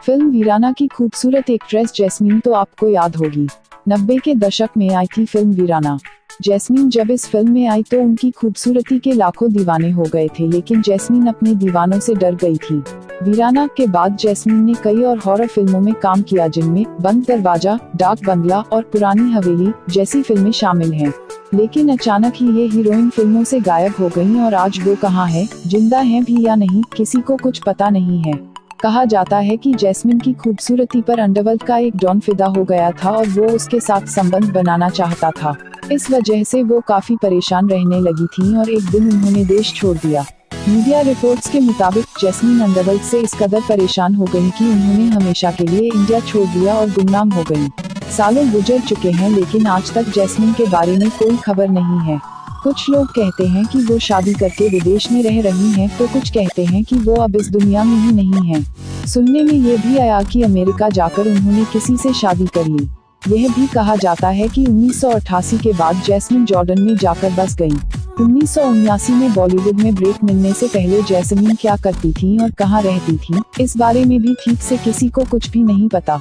Film वीराना की खूबसूरत actress jasmine तो आपको याद होगी। 90 के दशक में आई थी फिल्म वीराना। जैस्मीन जब इस फिल्म में आई तो उनकी खूबसूरती के लाखों दीवाने हो गए थे, लेकिन जैस्मीन अपने दीवानों से डर गई थी। वीराना के बाद जैस्मीन ने कई और हॉरर फिल्मों में काम किया, जिनमें बंद दरवाजा, डाक बंगला और पुरानी हवेली जैसी फिल्में शामिल हैं। लेकिन अचानक ही ये हीरोइन फिल्मों से गायब हो गयी और आज वो कहाँ है, जिंदा हैं भी या नहीं, किसी को कुछ पता नहीं है। कहा जाता है कि जैस्मीन की खूबसूरती पर अंडरवर्ल्ड का एक डॉन फिदा हो गया था और वो उसके साथ संबंध बनाना चाहता था। इस वजह से वो काफी परेशान रहने लगी थी और एक दिन उन्होंने देश छोड़ दिया। मीडिया रिपोर्ट्स के मुताबिक जैस्मीन अंडरवर्ल्ड से इस कदर परेशान हो गई कि उन्होंने हमेशा के लिए इंडिया छोड़ दिया और गुमनाम हो गई। सालों गुजर चुके हैं, लेकिन आज तक जैस्मीन के बारे में कोई खबर नहीं है। कुछ लोग कहते हैं कि वो शादी करके विदेश में रह रही हैं, तो कुछ कहते हैं कि वो अब इस दुनिया में ही नहीं हैं। सुनने में ये भी आया कि अमेरिका जाकर उन्होंने किसी से शादी कर ली। यह भी कहा जाता है कि 1988 के बाद जैस्मीन जॉर्डन में जाकर बस गई। 1979 में बॉलीवुड में ब्रेक मिलने से पहले जैस्मीन क्या करती थी और कहाँ रहती थी, इस बारे में भी ठीक से किसी को कुछ भी नहीं पता।